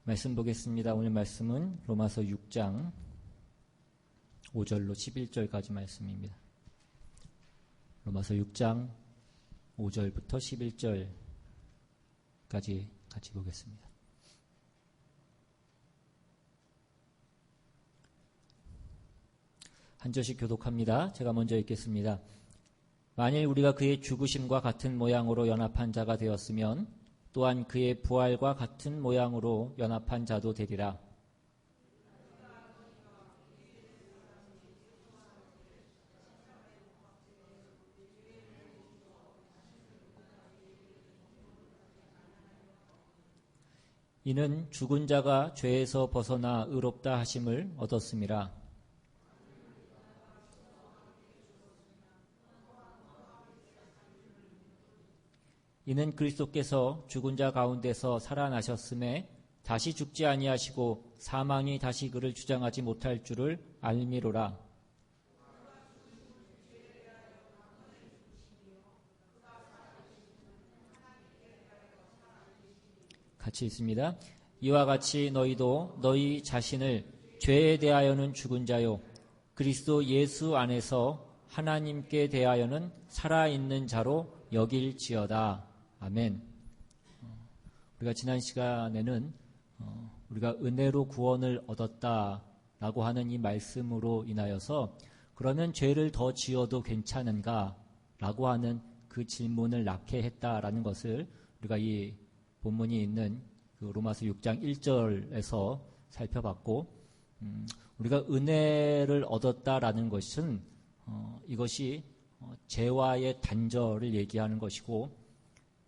말씀 보겠습니다. 오늘 말씀은 로마서 6장 5절로 11절까지 말씀입니다. 로마서 6장 5절부터 11절까지 같이 보겠습니다. 한 절씩 교독합니다. 제가 먼저 읽겠습니다. 만일 우리가 그의 죽으심과 같은 모양으로 연합한 자가 되었으면 또한 그의 부활과 같은 모양으로 연합한 자도 되리라. 이는 죽은 자가 죄에서 벗어나 의롭다 하심을 얻었음이라. 이는 그리스도께서 죽은 자 가운데서 살아나셨음에 다시 죽지 아니하시고 사망이 다시 그를 주장하지 못할 줄을 알미로라. 같이 있습니다. 이와 같이 너희도 너희 자신을 죄에 대하여는 죽은 자요 그리스도 예수 안에서 하나님께 대하여는 살아있는 자로 여길지어다. 아멘. 우리가 지난 시간에는 우리가 은혜로 구원을 얻었다라고 하는 이 말씀으로 인하여서 그러면 죄를 더 지어도 괜찮은가라고 하는 그 질문을 낳게 했다라는 것을 우리가 이 본문이 있는 그 로마서 6장 1절에서 살펴봤고 우리가 은혜를 얻었다라는 것은 이것이 죄와의 단절을 얘기하는 것이고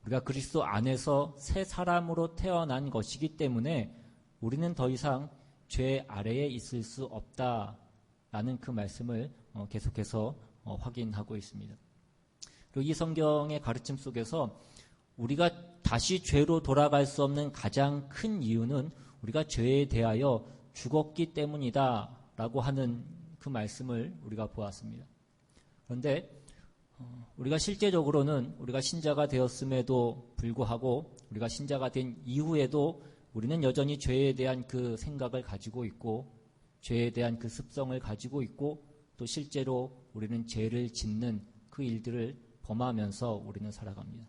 우리가 그리스도 안에서 새 사람으로 태어난 것이기 때문에 우리는 더 이상 죄 아래에 있을 수 없다라는 그 말씀을 계속해서 확인하고 있습니다. 그리고 이 성경의 가르침 속에서 우리가 다시 죄로 돌아갈 수 없는 가장 큰 이유는 우리가 죄에 대하여 죽었기 때문이다라고 하는 그 말씀을 우리가 보았습니다. 그런데 우리가 실제적으로는 우리가 신자가 되었음에도 불구하고 우리가 신자가 된 이후에도 우리는 여전히 죄에 대한 그 생각을 가지고 있고 죄에 대한 그 습성을 가지고 있고 또 실제로 우리는 죄를 짓는 그 일들을 범하면서 우리는 살아갑니다.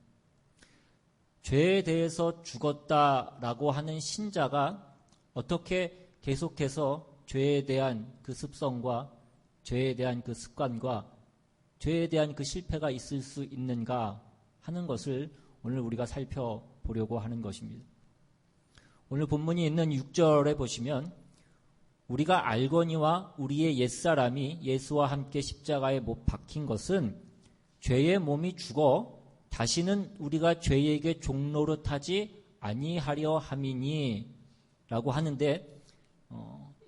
죄에 대해서 죽었다라고 하는 신자가 어떻게 계속해서 죄에 대한 그 습성과 죄에 대한 그 습관과 죄에 대한 그 실패가 있을 수 있는가 하는 것을 오늘 우리가 살펴보려고 하는 것입니다. 오늘 본문이 있는 6절에 보시면 우리가 알거니와 우리의 옛사람이 예수와 함께 십자가에 못 박힌 것은 죄의 몸이 죽어 다시는 우리가 죄에게 종노릇하지 아니하려 함이니 라고 하는데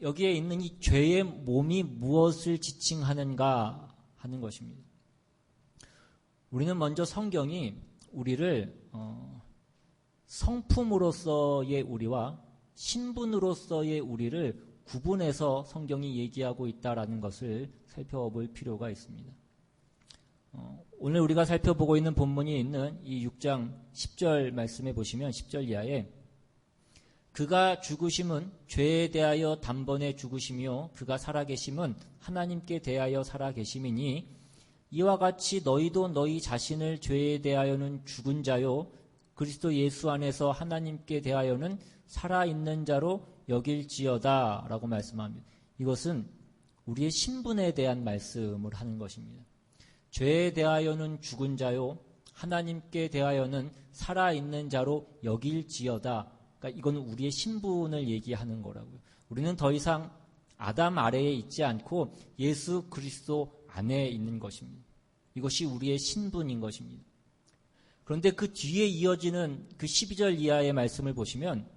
여기에 있는 이 죄의 몸이 무엇을 지칭하는가 하는 것입니다. 우리는 먼저 성경이 우리를 성품으로서의 우리와 신분으로서의 우리를 구분해서 성경이 얘기하고 있다라는 것을 살펴볼 필요가 있습니다. 오늘 우리가 살펴보고 있는 본문이 있는 이 6장 10절 말씀에 보시면 10절 이하에 그가 죽으심은 죄에 대하여 단번에 죽으시며 그가 살아계심은 하나님께 대하여 살아계심이니 이와 같이 너희도 너희 자신을 죄에 대하여는 죽은 자요 그리스도 예수 안에서 하나님께 대하여는 살아있는 자로 여길지어다 라고 말씀합니다. 이것은 우리의 신분에 대한 말씀을 하는 것입니다. 죄에 대하여는 죽은 자요 하나님께 대하여는 살아있는 자로 여길지어다. 그러니까 이건 우리의 신분을 얘기하는 거라고요. 우리는 더 이상 아담 아래에 있지 않고 예수 그리스도 안에 있는 것입니다. 이것이 우리의 신분인 것입니다. 그런데 그 뒤에 이어지는 그 12절 이하의 말씀을 보시면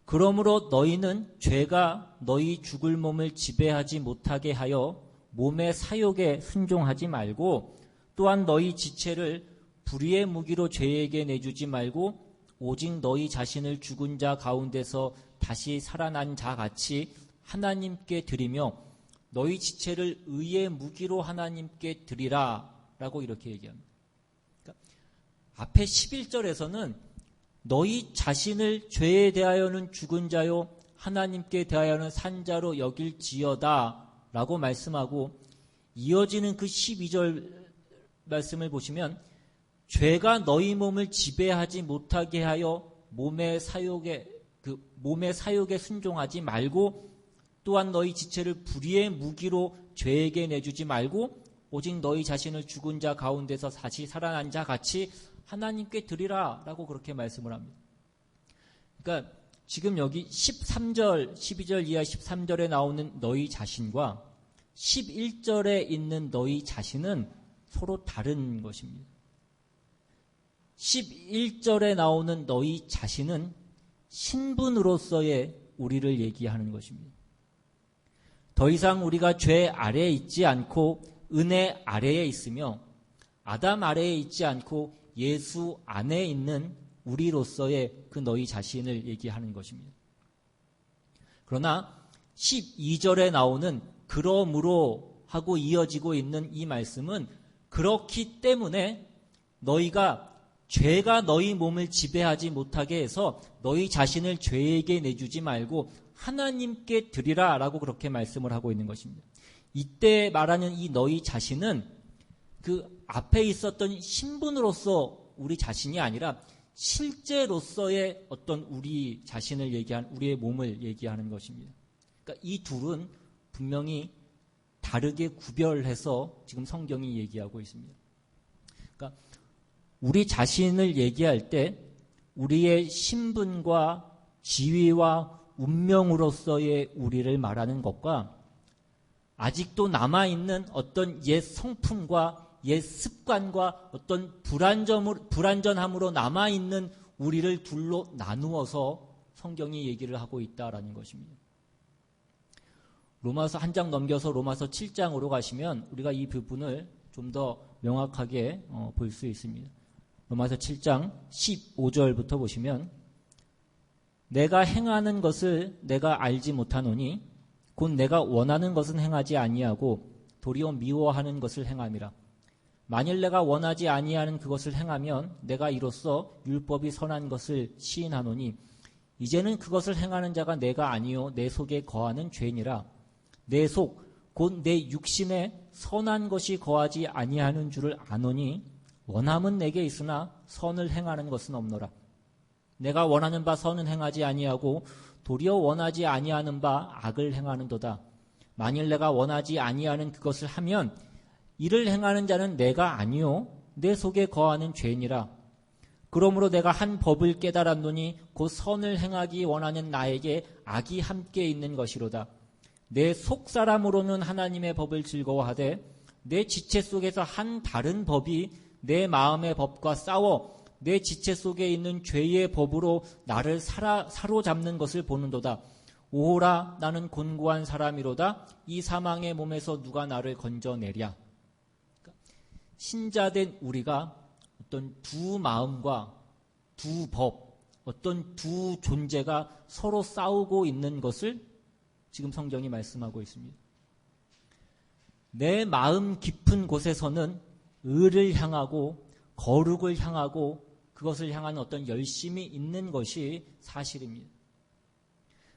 그러므로 너희는 죄가 너희 죽을 몸을 지배하지 못하게 하여 몸의 사욕에 순종하지 말고 또한 너희 지체를 불의의 무기로 죄에게 내주지 말고 오직 너희 자신을 죽은 자 가운데서 다시 살아난 자 같이 하나님께 드리며 너희 지체를 의의 무기로 하나님께 드리라 라고 이렇게 얘기합니다. 그러니까 앞에 11절에서는 너희 자신을 죄에 대하여는 죽은 자요 하나님께 대하여는 산 자로 여길지어다 라고 말씀하고, 이어지는 그 12절 말씀을 보시면 죄가 너희 몸을 지배하지 못하게 하여 몸의 사욕에 순종하지 말고, 또한 너희 지체를 불의의 무기로 죄에게 내주지 말고 오직 너희 자신을 죽은 자 가운데서 다시 살아난 자 같이 하나님께 드리라 라고 그렇게 말씀을 합니다. 그러니까 지금 여기 13절, 12절 이하 13절에 나오는 너희 자신과 11절에 있는 너희 자신은 서로 다른 것입니다. 11절에 나오는 너희 자신은 신분으로서의 우리를 얘기하는 것입니다. 더 이상 우리가 죄 아래에 있지 않고 은혜 아래에 있으며 아담 아래에 있지 않고 예수 안에 있는 우리로서의 그 너희 자신을 얘기하는 것입니다. 그러나 12절에 나오는 그러므로 하고 이어지고 있는 이 말씀은 그렇기 때문에 너희가 죄가 너희 몸을 지배하지 못하게 해서 너희 자신을 죄에게 내주지 말고 하나님께 드리라 라고 그렇게 말씀을 하고 있는 것입니다. 이때 말하는 이 너희 자신은 그 앞에 있었던 신분으로서 우리 자신이 아니라 실제로서의 어떤 우리 자신을 우리의 몸을 얘기하는 것입니다. 그러니까 이 둘은 분명히 다르게 구별해서 지금 성경이 얘기하고 있습니다. 그러니까 우리 자신을 얘기할 때 우리의 신분과 지위와 운명으로서의 우리를 말하는 것과 아직도 남아있는 어떤 옛 성품과 옛 습관과 어떤 불완전함으로 남아있는 우리를 둘로 나누어서 성경이 얘기를 하고 있다라는 것입니다. 로마서 한 장 넘겨서 로마서 7장으로 가시면 우리가 이 부분을 좀 더 명확하게 볼 수 있습니다. 로마서 7장 15절부터 보시면 내가 행하는 것을 내가 알지 못하노니 곧 내가 원하는 것은 행하지 아니하고 도리어 미워하는 것을 행함이라. 만일 내가 원하지 아니하는 그것을 행하면 내가 이로써 율법이 선한 것을 시인하노니 이제는 그것을 행하는 자가 내가 아니요 내 속에 거하는 죄니라. 내 속 곧 내 육신에 선한 것이 거하지 아니하는 줄을 아노니 원함은 내게 있으나 선을 행하는 것은 없노라. 내가 원하는 바 선은 행하지 아니하고 도리어 원하지 아니하는 바 악을 행하는도다. 만일 내가 원하지 아니하는 그것을 하면 이를 행하는 자는 내가 아니요 내 속에 거하는 죄니라. 그러므로 내가 한 법을 깨달았노니 곧 선을 행하기 원하는 나에게 악이 함께 있는 것이로다. 내 속사람으로는 하나님의 법을 즐거워하되 내 지체 속에서 한 다른 법이 내 마음의 법과 싸워 내 지체 속에 있는 죄의 법으로 나를 사로잡는 것을 보는도다. 오호라 나는 곤고한 사람이로다. 이 사망의 몸에서 누가 나를 건져내랴. 신자된 우리가 어떤 두 마음과 두 법, 어떤 두 존재가 서로 싸우고 있는 것을 지금 성경이 말씀하고 있습니다. 내 마음 깊은 곳에서는 의를 향하고 거룩을 향하고 그것을 향한 어떤 열심이 있는 것이 사실입니다.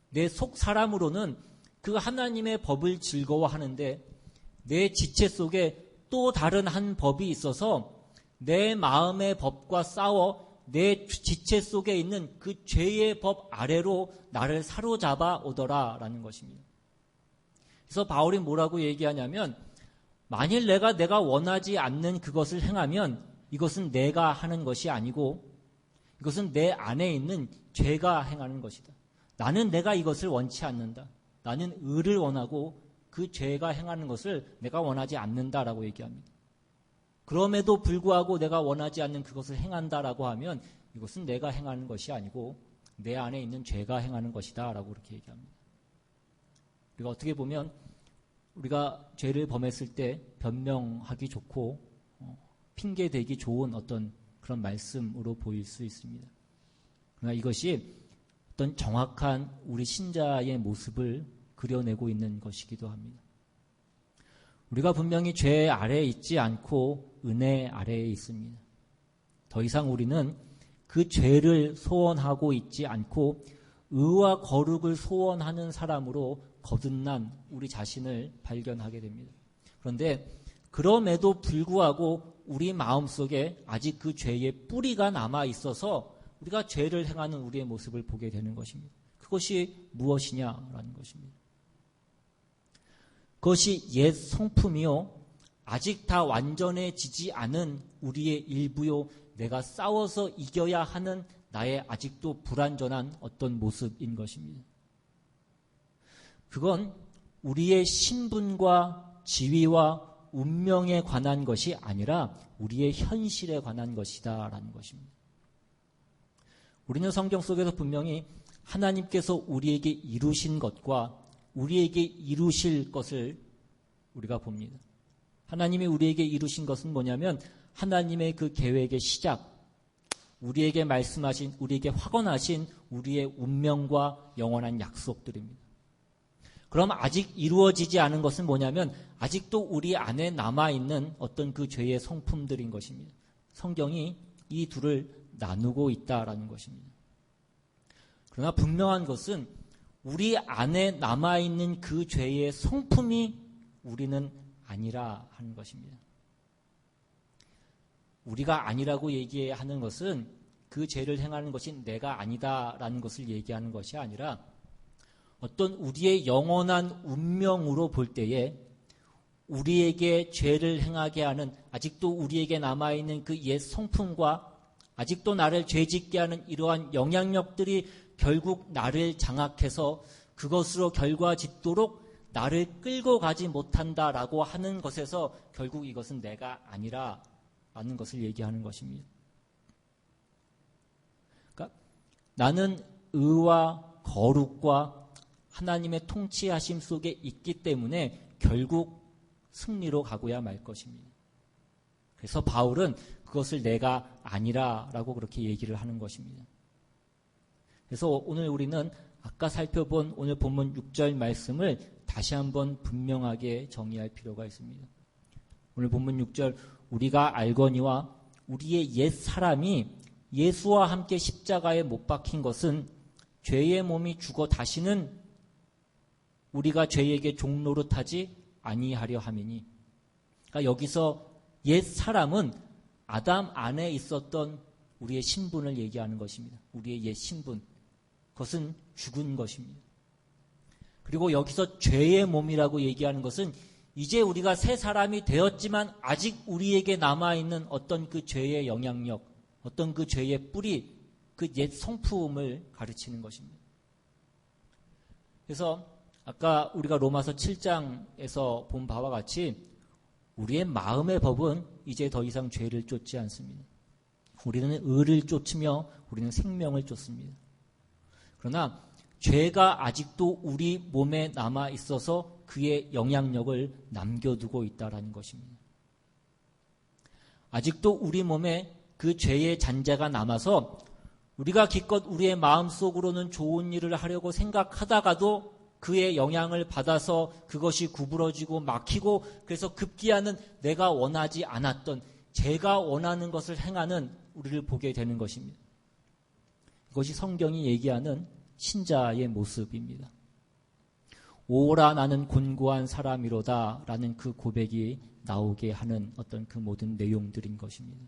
내 속 사람으로는 그 하나님의 법을 즐거워하는데 내 지체 속에 또 다른 한 법이 있어서 내 마음의 법과 싸워 내 지체 속에 있는 그 죄의 법 아래로 나를 사로잡아 오더라라는 것입니다. 그래서 바울이 뭐라고 얘기하냐면 만일 내가 원하지 않는 그것을 행하면 이것은 내가 하는 것이 아니고 이것은 내 안에 있는 죄가 행하는 것이다. 나는 내가 이것을 원치 않는다. 나는 의를 원하고 그 죄가 행하는 것을 내가 원하지 않는다라고 얘기합니다. 그럼에도 불구하고 내가 원하지 않는 그것을 행한다라고 하면 이것은 내가 행하는 것이 아니고 내 안에 있는 죄가 행하는 것이다 라고 그렇게 얘기합니다. 우리가 어떻게 보면 우리가 죄를 범했을 때 변명하기 좋고 핑계대기 좋은 어떤 그런 말씀으로 보일 수 있습니다. 그러나 이것이 어떤 정확한 우리 신자의 모습을 그려내고 있는 것이기도 합니다. 우리가 분명히 죄 아래에 있지 않고 은혜 아래에 있습니다. 더 이상 우리는 그 죄를 소원하고 있지 않고 의와 거룩을 소원하는 사람으로 거듭난 우리 자신을 발견하게 됩니다. 그런데 그럼에도 불구하고 우리 마음속에 아직 그 죄의 뿌리가 남아 있어서 우리가 죄를 행하는 우리의 모습을 보게 되는 것입니다. 그것이 무엇이냐라는 것입니다. 그것이 옛 성품이요, 아직 다 완전해지지 않은 우리의 일부요, 내가 싸워서 이겨야 하는 나의 아직도 불완전한 어떤 모습인 것입니다. 그건 우리의 신분과 지위와 운명에 관한 것이 아니라 우리의 현실에 관한 것이다 라는 것입니다. 우리는 성경 속에서 분명히 하나님께서 우리에게 이루신 것과 우리에게 이루실 것을 우리가 봅니다. 하나님이 우리에게 이루신 것은 뭐냐면 하나님의 그 계획의 시작, 우리에게 말씀하신, 우리에게 확언하신 우리의 운명과 영원한 약속들입니다. 그럼 아직 이루어지지 않은 것은 뭐냐면 아직도 우리 안에 남아있는 어떤 그 죄의 성품들인 것입니다. 성경이 이 둘을 나누고 있다라는 것입니다. 그러나 분명한 것은 우리 안에 남아있는 그 죄의 성품이 우리는 아니라 하는 것입니다. 우리가 아니라고 얘기하는 것은 그 죄를 행하는 것이 내가 아니다라는 것을 얘기하는 것이 아니라 어떤 우리의 영원한 운명으로 볼 때에 우리에게 죄를 행하게 하는 아직도 우리에게 남아있는 그 옛 성품과 아직도 나를 죄짓게 하는 이러한 영향력들이 결국 나를 장악해서 그것으로 결과짓도록 나를 끌고 가지 못한다라고 하는 것에서 결국 이것은 내가 아니라 라는 것을 얘기하는 것입니다. 그러니까 나는 의와 거룩과 하나님의 통치하심 속에 있기 때문에 결국 승리로 가고야 말 것입니다. 그래서 바울은 그것을 내가 아니라라고 그렇게 얘기를 하는 것입니다. 그래서 오늘 우리는 아까 살펴본 오늘 본문 6절 말씀을 다시 한번 분명하게 정의할 필요가 있습니다. 오늘 본문 6절 우리가 알거니와 우리의 옛 사람이 예수와 함께 십자가에 못 박힌 것은 죄의 몸이 죽어 다시는 우리가 죄에게 종노릇하지 아니하려 함이니. 그러니까 여기서 옛 사람은 아담 안에 있었던 우리의 신분을 얘기하는 것입니다. 우리의 옛 신분. 그것은 죽은 것입니다. 그리고 여기서 죄의 몸이라고 얘기하는 것은 이제 우리가 새 사람이 되었지만 아직 우리에게 남아있는 어떤 그 죄의 영향력, 어떤 그 죄의 뿌리, 그 옛 성품을 가르치는 것입니다. 그래서 아까 우리가 로마서 7장에서 본 바와 같이 우리의 마음의 법은 이제 더 이상 죄를 쫓지 않습니다. 우리는 의를 쫓으며 우리는 생명을 쫓습니다. 그러나 죄가 아직도 우리 몸에 남아 있어서 그의 영향력을 남겨두고 있다는 것입니다. 아직도 우리 몸에 그 죄의 잔재가 남아서 우리가 기껏 우리의 마음속으로는 좋은 일을 하려고 생각하다가도 그의 영향을 받아서 그것이 구부러지고 막히고 그래서 급기야는 내가 원하지 않았던 제가 원하는 것을 행하는 우리를 보게 되는 것입니다. 이것이 성경이 얘기하는 신자의 모습입니다. 오라 나는 곤고한 사람이로다 라는 그 고백이 나오게 하는 어떤 그 모든 내용들인 것입니다.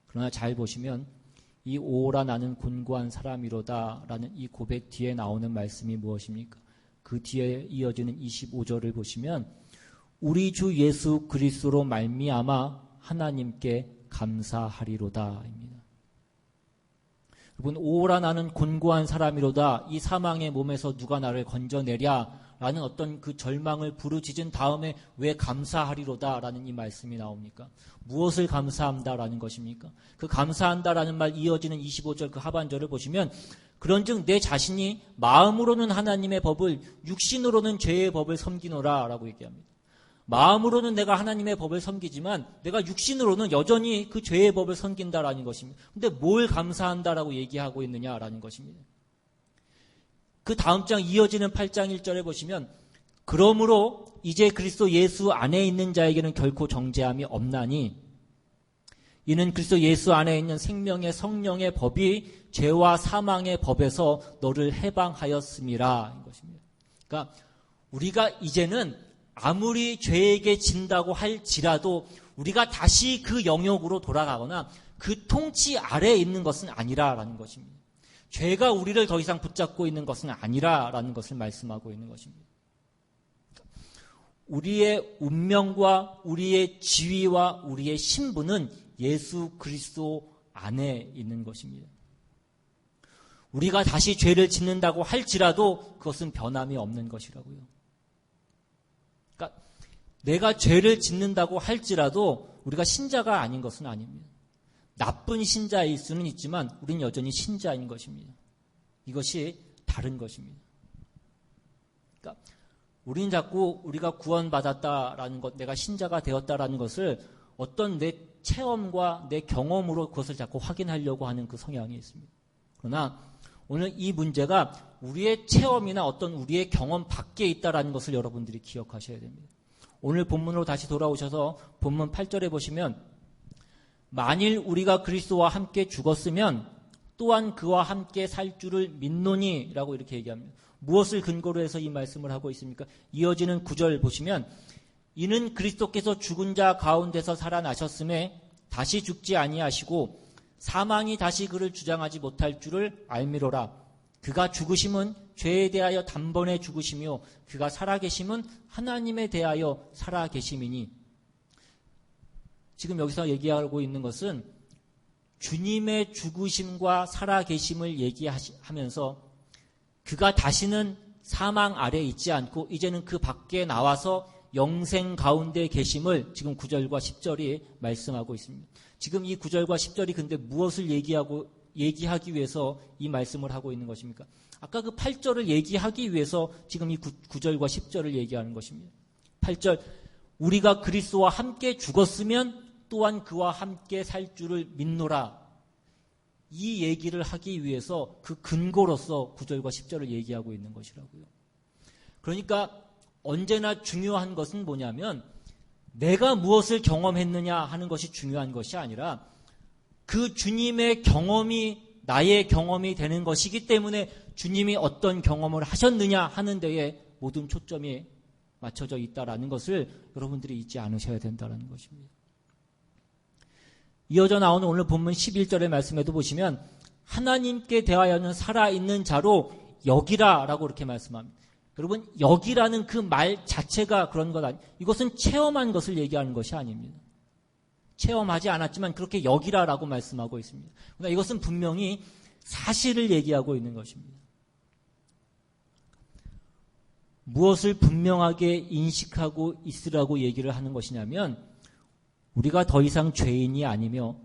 그러나 잘 보시면 이 오라 나는 곤고한 사람이로다 라는 이 고백 뒤에 나오는 말씀이 무엇입니까? 그 뒤에 이어지는 25절을 보시면 우리 주 예수 그리스도로 말미암아 하나님께 감사하리로다입니다. 여러분, 오라 나는 곤고한 사람이로다. 이 사망의 몸에서 누가 나를 건져내랴 라는 어떤 그 절망을 부르짖은 다음에 왜 감사하리로다 라는 이 말씀이 나옵니까? 무엇을 감사한다라는 것입니까? 그 감사한다라는 말 이어지는 25절 그 하반절을 보시면 그런즉 내 자신이 마음으로는 하나님의 법을 육신으로는 죄의 법을 섬기노라 라고 얘기합니다. 마음으로는 내가 하나님의 법을 섬기지만 내가 육신으로는 여전히 그 죄의 법을 섬긴다라는 것입니다. 근데 뭘 감사한다라고 얘기하고 있느냐라는 것입니다. 그 다음 장 이어지는 8장 1절에 보시면 그러므로 이제 그리스도 예수 안에 있는 자에게는 결코 정죄함이 없나니 이는 그리스도 예수 안에 있는 생명의 성령의 법이 죄와 사망의 법에서 너를 해방하였음이라. 것입니다. 그러니까 우리가 이제는 아무리 죄에게 진다고 할지라도 우리가 다시 그 영역으로 돌아가거나 그 통치 아래에 있는 것은 아니라라는 것입니다. 죄가 우리를 더 이상 붙잡고 있는 것은 아니라라는 것을 말씀하고 있는 것입니다. 우리의 운명과 우리의 지위와 우리의 신분은 예수 그리스도 안에 있는 것입니다. 우리가 다시 죄를 짓는다고 할지라도 그것은 변함이 없는 것이라고요. 그러니까 내가 죄를 짓는다고 할지라도 우리가 신자가 아닌 것은 아닙니다. 나쁜 신자일 수는 있지만 우리는 여전히 신자인 것입니다. 이것이 다른 것입니다. 그러니까 우리는 자꾸 우리가 구원받았다라는 것, 내가 신자가 되었다라는 것을 어떤 내 체험과 내 경험으로 그것을 자꾸 확인하려고 하는 그 성향이 있습니다. 그러나 오늘 이 문제가 우리의 체험이나 어떤 우리의 경험 밖에 있다라는 것을 여러분들이 기억하셔야 됩니다. 오늘 본문으로 다시 돌아오셔서 본문 8절에 보시면 만일 우리가 그리스도와 함께 죽었으면 또한 그와 함께 살 줄을 믿노니 라고 이렇게 얘기합니다. 무엇을 근거로 해서 이 말씀을 하고 있습니까? 이어지는 9절 보시면 이는 그리스도께서 죽은 자 가운데서 살아나셨음에 다시 죽지 아니하시고 사망이 다시 그를 주장하지 못할 줄을 알미로라. 그가 죽으심은 죄에 대하여 단번에 죽으시며 그가 살아계심은 하나님에 대하여 살아계심이니. 지금 여기서 얘기하고 있는 것은 주님의 죽으심과 살아계심을 얘기하면서 그가 다시는 사망 아래에 있지 않고 이제는 그 밖에 나와서 영생 가운데 계심을 지금 9절과 10절이 말씀하고 있습니다. 지금 이 9절과 10절이 근데 무엇을 얘기하기 위해서 이 말씀을 하고 있는 것입니까? 아까 그 8절을 얘기하기 위해서 지금 이 9절과 10절을 얘기하는 것입니다. 8절 우리가 그리스도와 함께 죽었으면 또한 그와 함께 살 줄을 믿노라. 이 얘기를 하기 위해서 그 근거로서 9절과 10절을 얘기하고 있는 것이라고요. 그러니까 언제나 중요한 것은 뭐냐면 내가 무엇을 경험했느냐 하는 것이 중요한 것이 아니라 그 주님의 경험이 나의 경험이 되는 것이기 때문에 주님이 어떤 경험을 하셨느냐 하는 데에 모든 초점이 맞춰져 있다라는 것을 여러분들이 잊지 않으셔야 된다는 것입니다. 이어져 나오는 오늘 본문 11절의 말씀에도 보시면 하나님께 대하여는 살아있는 자로 여기라라고 이렇게 말씀합니다. 여러분 여기라는 그 말 자체가 그런 것 아니에요. 이것은 체험한 것을 얘기하는 것이 아닙니다. 체험하지 않았지만 그렇게 여기라라고 말씀하고 있습니다. 그러나 이것은 분명히 사실을 얘기하고 있는 것입니다. 무엇을 분명하게 인식하고 있으라고 얘기를 하는 것이냐면 우리가 더 이상 죄인이 아니며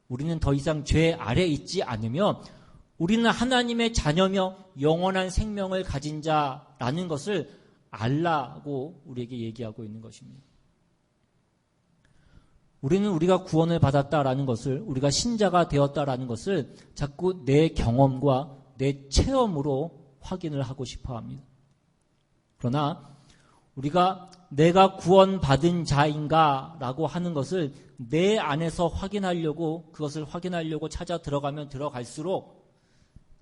우리는 더 이상 죄 아래 있지 않으며 우리는 하나님의 자녀며 영원한 생명을 가진 자라는 것을 알라고 우리에게 얘기하고 있는 것입니다. 우리는 우리가 구원을 받았다라는 것을 우리가 신자가 되었다라는 것을 자꾸 내 경험과 내 체험으로 확인을 하고 싶어 합니다. 그러나 우리가 내가 구원받은 자인가라고 하는 것을 내 안에서 확인하려고 그것을 확인하려고 찾아 들어가면 들어갈수록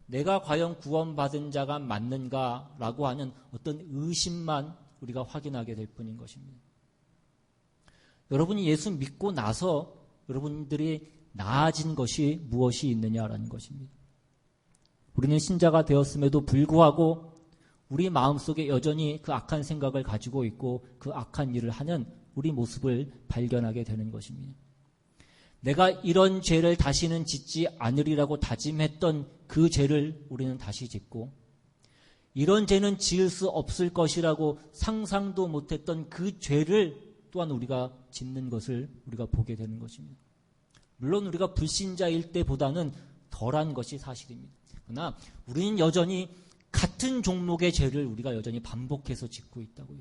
내가 과연 구원받은 자가 맞는가라고 하는 어떤 의심만 우리가 확인하게 될 뿐인 것입니다. 여러분이 예수 믿고 나서 여러분들이 나아진 것이 무엇이 있느냐라는 것입니다. 우리는 신자가 되었음에도 불구하고 우리 마음속에 여전히 그 악한 생각을 가지고 있고 그 악한 일을 하는 우리 모습을 발견하게 되는 것입니다. 내가 이런 죄를 다시는 짓지 않으리라고 다짐했던 그 죄를 우리는 다시 짓고 이런 죄는 지을 수 없을 것이라고 상상도 못했던 그 죄를 또한 우리가 짓는 것을 우리가 보게 되는 것입니다. 물론 우리가 불신자일 때보다는 덜한 것이 사실입니다. 그러나 우리는 여전히 같은 종목의 죄를 우리가 여전히 반복해서 짓고 있다고요.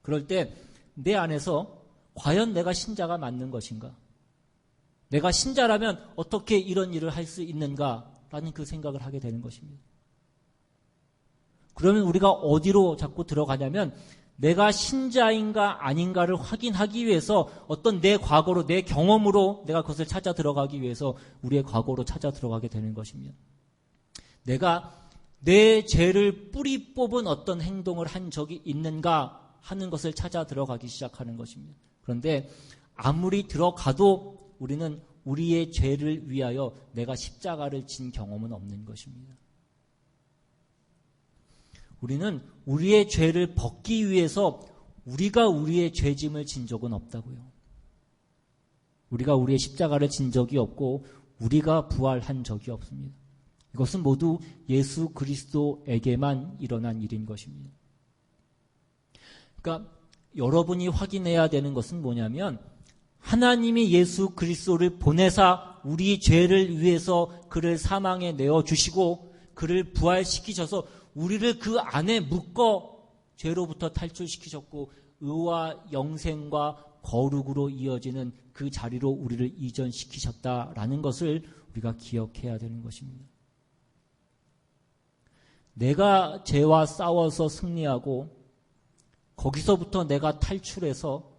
그럴 때 내 안에서 과연 내가 신자가 맞는 것인가? 내가 신자라면 어떻게 이런 일을 할 수 있는가라는 그 생각을 하게 되는 것입니다. 그러면 우리가 어디로 자꾸 들어가냐면 내가 신자인가 아닌가를 확인하기 위해서 어떤 내 과거로, 내 경험으로 내가 그것을 찾아 들어가기 위해서 우리의 과거로 찾아 들어가게 되는 것입니다. 내가 내 죄를 뿌리 뽑은 어떤 행동을 한 적이 있는가 하는 것을 찾아 들어가기 시작하는 것입니다. 그런데 아무리 들어가도 우리는 우리의 죄를 위하여 내가 십자가를 진 경험은 없는 것입니다. 우리는 우리의 죄를 벗기 위해서 우리가 우리의 죄짐을 진 적은 없다고요. 우리가 우리의 십자가를 진 적이 없고 우리가 부활한 적이 없습니다. 이것은 모두 예수 그리스도에게만 일어난 일인 것입니다. 그러니까 여러분이 확인해야 되는 것은 뭐냐면 하나님이 예수 그리스도를 보내사 우리 죄를 위해서 그를 사망에 내어주시고 그를 부활시키셔서 우리를 그 안에 묶어 죄로부터 탈출시키셨고 의와 영생과 거룩으로 이어지는 그 자리로 우리를 이전시키셨다라는 것을 우리가 기억해야 되는 것입니다. 내가 죄와 싸워서 승리하고 거기서부터 내가 탈출해서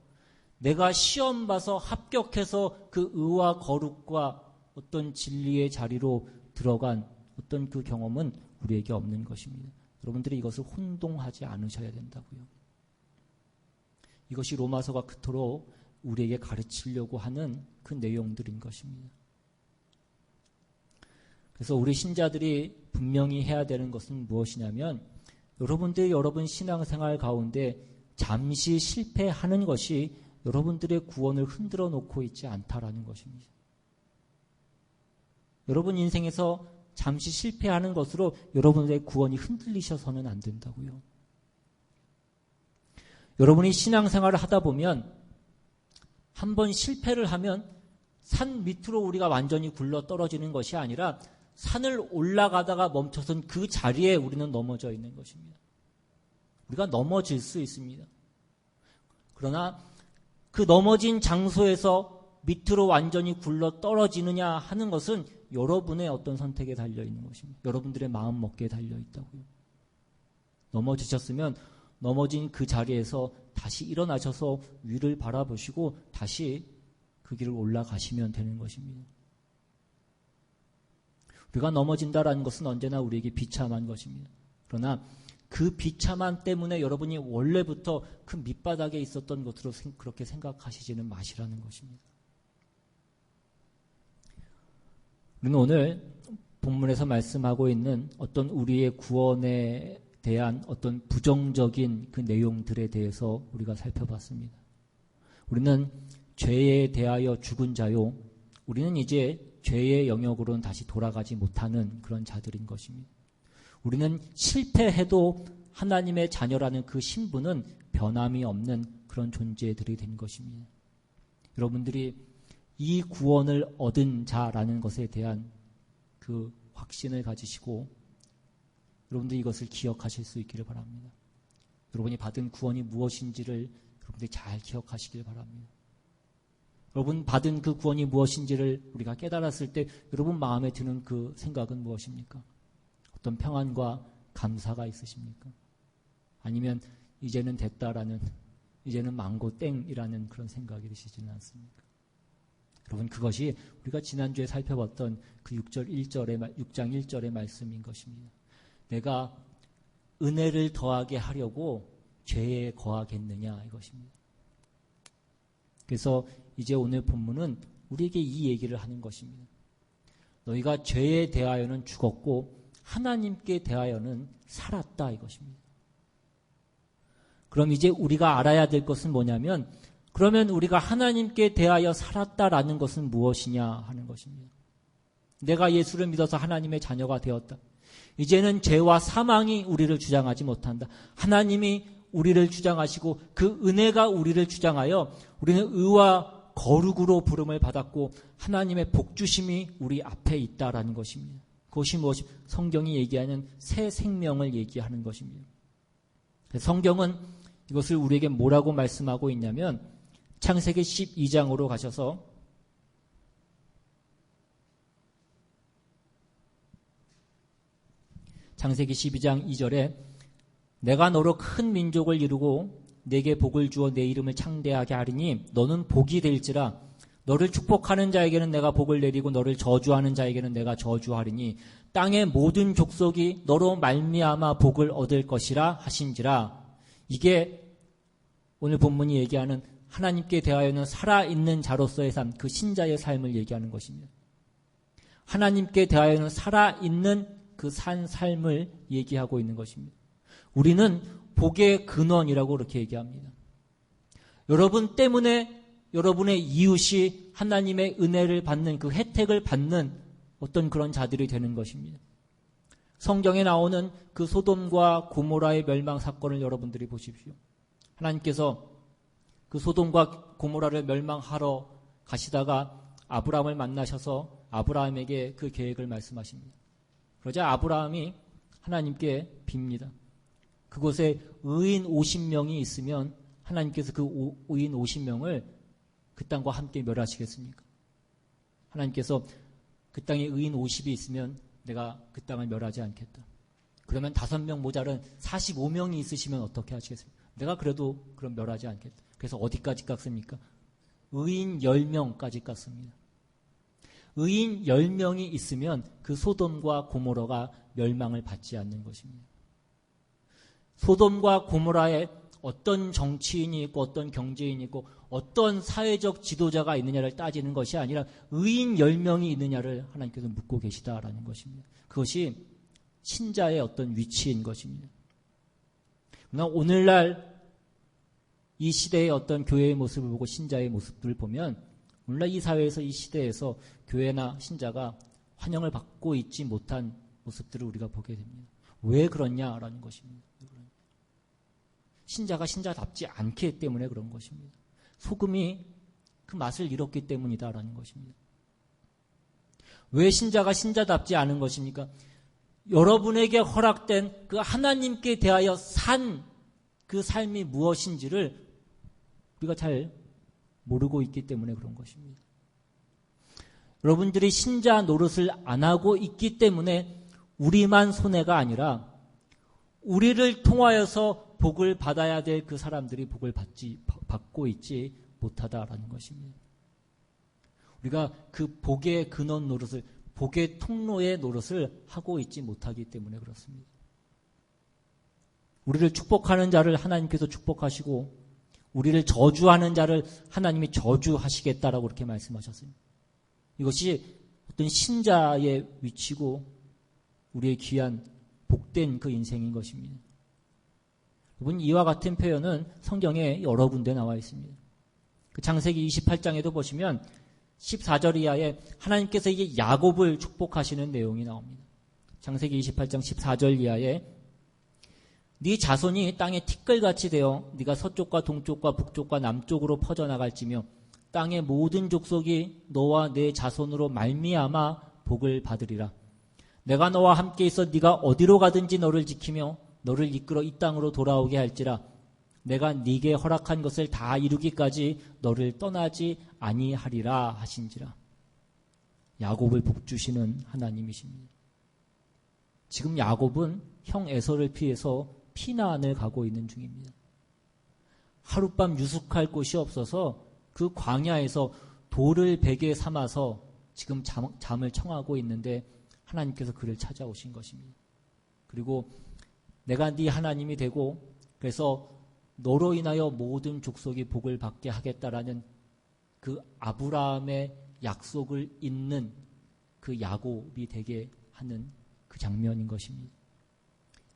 내가 시험 봐서 합격해서 그 의와 거룩과 어떤 진리의 자리로 들어간 어떤 그 경험은 우리에게 없는 것입니다. 여러분들이 이것을 혼동하지 않으셔야 된다고요. 이것이 로마서가 그토록 우리에게 가르치려고 하는 그 내용들인 것입니다. 그래서 우리 신자들이 분명히 해야 되는 것은 무엇이냐면 여러분들이 여러분 신앙생활 가운데 잠시 실패하는 것이 여러분들의 구원을 흔들어 놓고 있지 않다라는 것입니다. 여러분 인생에서 잠시 실패하는 것으로 여러분의 구원이 흔들리셔서는 안 된다고요. 여러분이 신앙생활을 하다 보면 한번 실패를 하면 산 밑으로 우리가 완전히 굴러 떨어지는 것이 아니라 산을 올라가다가 멈춰선 그 자리에 우리는 넘어져 있는 것입니다. 우리가 넘어질 수 있습니다. 그러나 그 넘어진 장소에서 밑으로 완전히 굴러 떨어지느냐 하는 것은 여러분의 어떤 선택에 달려있는 것입니다. 여러분들의 마음 먹기에 달려있다고요. 넘어지셨으면 넘어진 그 자리에서 다시 일어나셔서 위를 바라보시고 다시 그 길을 올라가시면 되는 것입니다. 우리가 넘어진다라는 것은 언제나 우리에게 비참한 것입니다. 그러나 그 비참함 때문에 여러분이 원래부터 그 밑바닥에 있었던 것으로 그렇게 생각하시지는 마시라는 것입니다. 우리는 오늘 본문에서 말씀하고 있는 어떤 우리의 구원에 대한 어떤 부정적인 그 내용들에 대해서 우리가 살펴봤습니다. 우리는 죄에 대하여 죽은 자요. 우리는 이제 죄의 영역으로는 다시 돌아가지 못하는 그런 자들인 것입니다. 우리는 실패해도 하나님의 자녀라는 그 신분은 변함이 없는 그런 존재들이 된 것입니다. 여러분들이 이 구원을 얻은 자라는 것에 대한 그 확신을 가지시고 여러분들이 이것을 기억하실 수 있기를 바랍니다. 여러분이 받은 구원이 무엇인지를 여러분들이 잘 기억하시길 바랍니다. 여러분 받은 그 구원이 무엇인지를 우리가 깨달았을 때 여러분 마음에 드는 그 생각은 무엇입니까? 어떤 평안과 감사가 있으십니까? 아니면 이제는 됐다라는, 이제는 망고 땡이라는 그런 생각이 드시지는 않습니까? 여러분 그것이 우리가 지난주에 살펴봤던 그 6장 1절의 말씀인 것입니다. 내가 은혜를 더하게 하려고 죄에 거하겠느냐 이것입니다. 그래서 이제 오늘 본문은 우리에게 이 얘기를 하는 것입니다. 너희가 죄에 대하여는 죽었고 하나님께 대하여는 살았다 이것입니다. 그럼 이제 우리가 알아야 될 것은 뭐냐면 그러면 우리가 하나님께 대하여 살았다라는 것은 무엇이냐 하는 것입니다. 내가 예수를 믿어서 하나님의 자녀가 되었다. 이제는 죄와 사망이 우리를 주장하지 못한다. 하나님이 우리를 주장하시고 그 은혜가 우리를 주장하여 우리는 의와 거룩으로 부름을 받았고 하나님의 복주심이 우리 앞에 있다라는 것입니다. 그것이 무엇이 성경이 얘기하는 새 생명을 얘기하는 것입니다. 성경은 이것을 우리에게 뭐라고 말씀하고 있냐면 창세기 12장으로 가셔서 창세기 12장 2절에 내가 너로 큰 민족을 이루고 내게 복을 주어 내 이름을 창대하게 하리니 너는 복이 될지라. 너를 축복하는 자에게는 내가 복을 내리고 너를 저주하는 자에게는 내가 저주하리니 땅의 모든 족속이 너로 말미암아 복을 얻을 것이라 하신지라. 이게 오늘 본문이 얘기하는 하나님께 대하여는 살아있는 자로서의 삶, 그 신자의 삶을 얘기하는 것입니다. 하나님께 대하여는 살아있는 그 산 삶을 얘기하고 있는 것입니다. 우리는 복의 근원이라고 그렇게 얘기합니다. 여러분 때문에 여러분의 이웃이 하나님의 은혜를 받는 그 혜택을 받는 어떤 그런 자들이 되는 것입니다. 성경에 나오는 그 소돔과 고모라의 멸망 사건을 여러분들이 보십시오. 하나님께서 그 소돔과 고모라를 멸망하러 가시다가 아브라함을 만나셔서 아브라함에게 그 계획을 말씀하십니다. 그러자 아브라함이 하나님께 빕니다. 그곳에 의인 50명이 있으면 하나님께서 그 의인 50명을 그 땅과 함께 멸하시겠습니까? 하나님께서 그 땅에 의인 50이 있으면 내가 그 땅을 멸하지 않겠다. 그러면 5명 모자른 45명이 있으시면 어떻게 하시겠습니까? 내가 그래도 그럼 멸하지 않겠다. 그래서 어디까지 깎습니까? 의인 10명까지 깎습니다. 의인 10명이 있으면 그 소돔과 고모라가 멸망을 받지 않는 것입니다. 소돔과 고모라에 어떤 정치인이 있고 어떤 경제인이 있고 어떤 사회적 지도자가 있느냐를 따지는 것이 아니라 의인 10명이 있느냐를 하나님께서 묻고 계시다라는 것입니다. 그것이 신자의 어떤 위치인 것입니다. 그러나 오늘날 이 시대의 어떤 교회의 모습을 보고 신자의 모습들을 보면 오늘날 이 사회에서 이 시대에서 교회나 신자가 환영을 받고 있지 못한 모습들을 우리가 보게 됩니다. 왜 그러냐라는 것입니다. 신자가 신자답지 않기 때문에 그런 것입니다. 소금이 그 맛을 잃었기 때문이다라는 것입니다. 왜 신자가 신자답지 않은 것입니까? 여러분에게 허락된 그 하나님께 대하여 산 그 삶이 무엇인지를 우리가 잘 모르고 있기 때문에 그런 것입니다. 여러분들이 신자 노릇을 안 하고 있기 때문에 우리만 손해가 아니라 우리를 통하여서 복을 받아야 될 그 사람들이 복을 받고 있지 못하다라는 것입니다. 우리가 그 복의 근원 노릇을, 복의 통로의 노릇을 하고 있지 못하기 때문에 그렇습니다. 우리를 축복하는 자를 하나님께서 축복하시고 우리를 저주하는 자를 하나님이 저주하시겠다라고 그렇게 말씀하셨습니다. 이것이 어떤 신자의 위치고 우리의 귀한 복된 그 인생인 것입니다. 여러분, 이와 같은 표현은 성경에 여러 군데 나와 있습니다. 그 창세기 28장에도 보시면 14절 이하에 하나님께서 이게 야곱을 축복하시는 내용이 나옵니다. 창세기 28장 14절 이하에 네 자손이 땅에 티끌같이 되어 네가 서쪽과 동쪽과 북쪽과 남쪽으로 퍼져나갈지며 땅의 모든 족속이 너와 내 자손으로 말미암아 복을 받으리라. 내가 너와 함께 있어 네가 어디로 가든지 너를 지키며 너를 이끌어 이 땅으로 돌아오게 할지라. 내가 네게 허락한 것을 다 이루기까지 너를 떠나지 아니하리라 하신지라. 야곱을 복주시는 하나님이십니다. 지금 야곱은 형 에서를 피해서 피난을 가고 있는 중입니다. 하룻밤 유숙할 곳이 없어서 그 광야에서 돌을 베개 삼아서 지금 잠을 청하고 있는데 하나님께서 그를 찾아오신 것입니다. 그리고 내가 네 하나님이 되고 그래서 너로 인하여 모든 족속이 복을 받게 하겠다라는 그 아브라함의 약속을 잇는 그 야곱이 되게 하는 그 장면인 것입니다.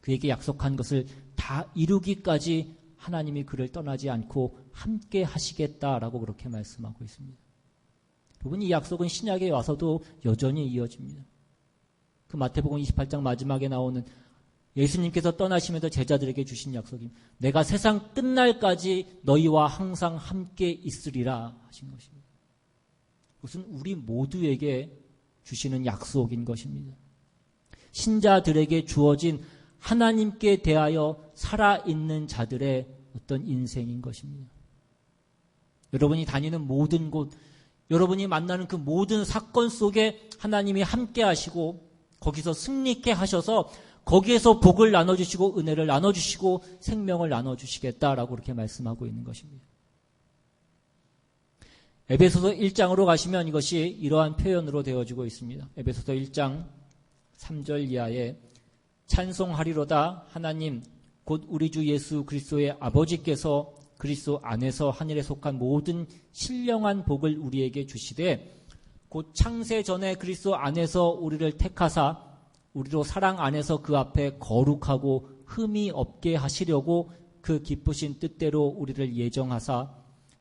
그에게 약속한 것을 다 이루기까지 하나님이 그를 떠나지 않고 함께 하시겠다라고 그렇게 말씀하고 있습니다. 여러분, 이 약속은 신약에 와서도 여전히 이어집니다. 그 마태복음 28장 마지막에 나오는 예수님께서 떠나시면서 제자들에게 주신 약속입니다. 내가 세상 끝날까지 너희와 항상 함께 있으리라 하신 것입니다. 그것은 우리 모두에게 주시는 약속인 것입니다. 신자들에게 주어진 하나님께 대하여 살아있는 자들의 어떤 인생인 것입니다. 여러분이 다니는 모든 곳, 여러분이 만나는 그 모든 사건 속에 하나님이 함께 하시고 거기서 승리케 하셔서 거기에서 복을 나눠주시고 은혜를 나눠주시고 생명을 나눠주시겠다라고 그렇게 말씀하고 있는 것입니다. 에베소서 1장으로 가시면 이것이 이러한 표현으로 되어지고 있습니다. 에베소서 1장 3절 이하에 찬송하리로다 하나님 곧 우리 주 예수 그리스도의 아버지께서 그리스도 안에서 하늘에 속한 모든 신령한 복을 우리에게 주시되 곧 창세 전에 그리스도 안에서 우리를 택하사 우리로 사랑 안에서 그 앞에 거룩하고 흠이 없게 하시려고 그 기쁘신 뜻대로 우리를 예정하사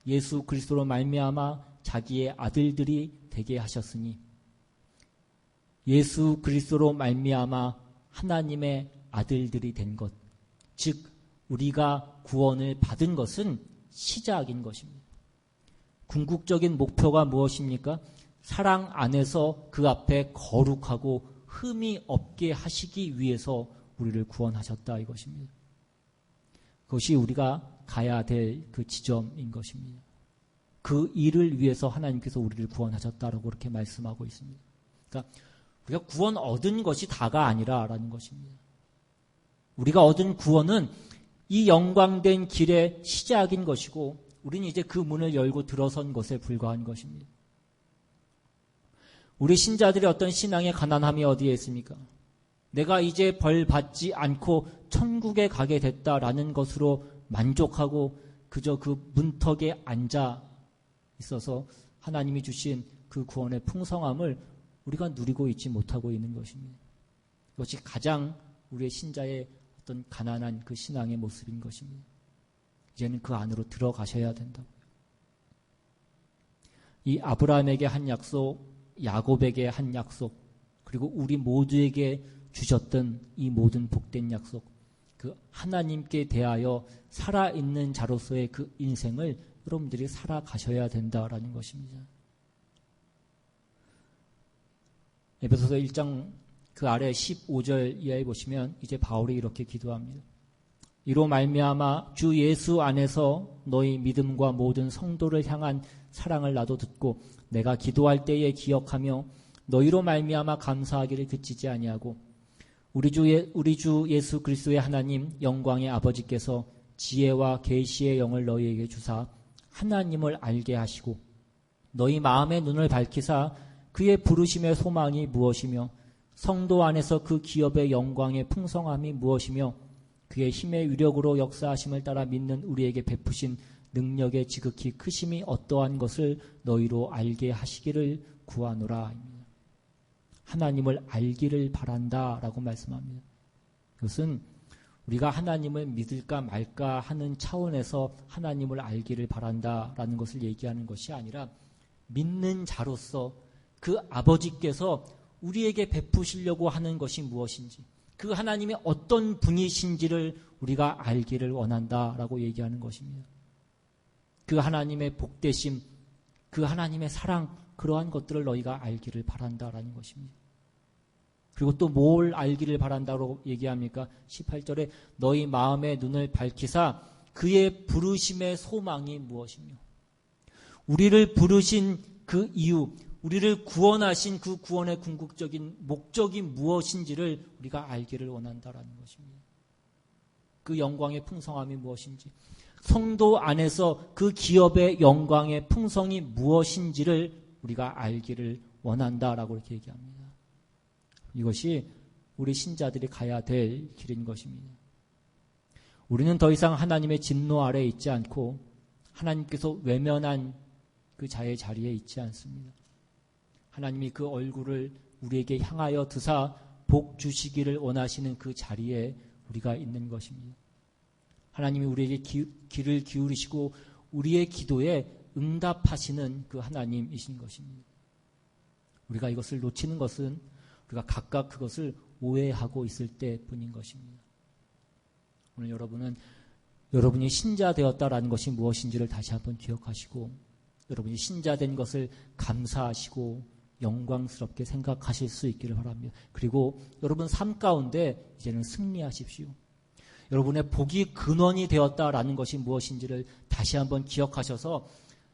예수 그리스도로 말미암아 자기의 아들들이 되게 하셨으니 예수 그리스도로 말미암아 하나님의 아들들이 된 것, 즉 우리가 구원을 받은 것은 시작인 것입니다. 궁극적인 목표가 무엇입니까? 사랑 안에서 그 앞에 거룩하고 흠이 없게 하시기 위해서 우리를 구원하셨다 이것입니다. 그것이 우리가 가야 될 그 지점인 것입니다. 그 일을 위해서 하나님께서 우리를 구원하셨다라고 그렇게 말씀하고 있습니다. 그러니까 우리가 구원 얻은 것이 다가 아니라라는 것입니다. 우리가 얻은 구원은 이 영광된 길의 시작인 것이고 우리는 이제 그 문을 열고 들어선 것에 불과한 것입니다. 우리 신자들의 어떤 신앙의 가난함이 어디에 있습니까? 내가 이제 벌 받지 않고 천국에 가게 됐다라는 것으로 만족하고 그저 그 문턱에 앉아 있어서 하나님이 주신 그 구원의 풍성함을 우리가 누리고 있지 못하고 있는 것입니다. 이것이 가장 우리의 신자의 어떤 가난한 그 신앙의 모습인 것입니다. 이제는 그 안으로 들어가셔야 된다고요. 이 아브라함에게 한 약속, 야곱에게 한 약속, 그리고 우리 모두에게 주셨던 이 모든 복된 약속, 그 하나님께 대하여 살아있는 자로서의 그 인생을 여러분들이 살아가셔야 된다라는 것입니다. 에베소서 1장 그 아래 15절 이하에 보시면 이제 바울이 이렇게 기도합니다. 이로 말미암아 주 예수 안에서 너희 믿음과 모든 성도를 향한 사랑을 나도 듣고 내가 기도할 때에 기억하며 너희로 말미암아 감사하기를 그치지 아니하고 우리 주 예수 그리스도의 하나님 영광의 아버지께서 지혜와 계시의 영을 너희에게 주사 하나님을 알게 하시고 너희 마음의 눈을 밝히사 그의 부르심의 소망이 무엇이며 성도 안에서 그 기업의 영광의 풍성함이 무엇이며 그의 힘의 위력으로 역사하심을 따라 믿는 우리에게 베푸신 능력의 지극히 크심이 어떠한 것을 너희로 알게 하시기를 구하노라. 하나님을 알기를 바란다라고 말씀합니다. 이것은 우리가 하나님을 믿을까 말까 하는 차원에서 하나님을 알기를 바란다라는 것을 얘기하는 것이 아니라 믿는 자로서 그 아버지께서 우리에게 베푸시려고 하는 것이 무엇인지 그 하나님이 어떤 분이신지를 우리가 알기를 원한다라고 얘기하는 것입니다. 그 하나님의 복되심, 그 하나님의 사랑, 그러한 것들을 너희가 알기를 바란다라는 것입니다. 그리고 또 뭘 알기를 바란다고 얘기합니까? 18절에 너희 마음의 눈을 밝히사 그의 부르심의 소망이 무엇이며 우리를 부르신 그 이유, 우리를 구원하신 그 구원의 궁극적인 목적이 무엇인지를 우리가 알기를 원한다라는 것입니다. 그 영광의 풍성함이 무엇인지, 성도 안에서 그 기업의 영광의 풍성이 무엇인지를 우리가 알기를 원한다라고 이렇게 얘기합니다. 이것이 우리 신자들이 가야 될 길인 것입니다. 우리는 더 이상 하나님의 진노 아래에 있지 않고 하나님께서 외면한 그 자의 자리에 있지 않습니다. 하나님이 그 얼굴을 우리에게 향하여 드사 복 주시기를 원하시는 그 자리에 우리가 있는 것입니다. 하나님이 우리에게 귀를 기울이시고 우리의 기도에 응답하시는 그 하나님이신 것입니다. 우리가 이것을 놓치는 것은 우리가 각각 그것을 오해하고 있을 때뿐인 것입니다. 오늘 여러분이 신자 되었다라는 것이 무엇인지를 다시 한번 기억하시고 여러분이 신자 된 것을 감사하시고 영광스럽게 생각하실 수 있기를 바랍니다. 그리고 여러분 삶 가운데 이제는 승리하십시오. 여러분의 복이 근원이 되었다라는 것이 무엇인지를 다시 한번 기억하셔서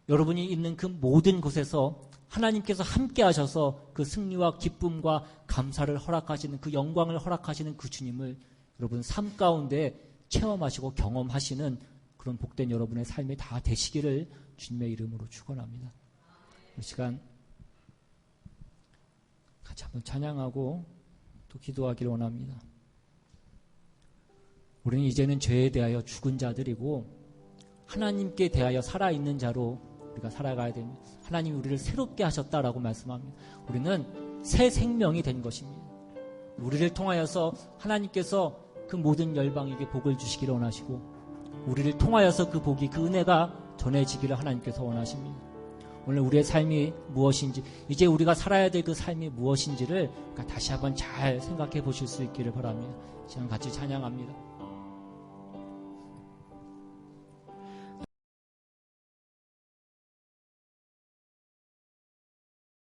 여러분이 있는 그 모든 곳에서 하나님께서 함께 하셔서 그 승리와 기쁨과 감사를 허락하시는, 그 영광을 허락하시는 그 주님을 여러분 삶 가운데 체험하시고 경험하시는 그런 복된 여러분의 삶이 다 되시기를 주님의 이름으로 축원합니다. 이 시간 같이 한번 찬양하고 또 기도하기를 원합니다. 우리는 이제는 죄에 대하여 죽은 자들이고 하나님께 대하여 살아있는 자로 우리가 살아가야 됩니다. 하나님이 우리를 새롭게 하셨다라고 말씀합니다. 우리는 새 생명이 된 것입니다. 우리를 통하여서 하나님께서 그 모든 열방에게 복을 주시기를 원하시고 우리를 통하여서 그 복이, 그 은혜가 전해지기를 하나님께서 원하십니다. 오늘 우리의 삶이 무엇인지, 이제 우리가 살아야 될 그 삶이 무엇인지를 다시 한번 잘 생각해 보실 수 있기를 바랍니다. 시간 같이 찬양합니다.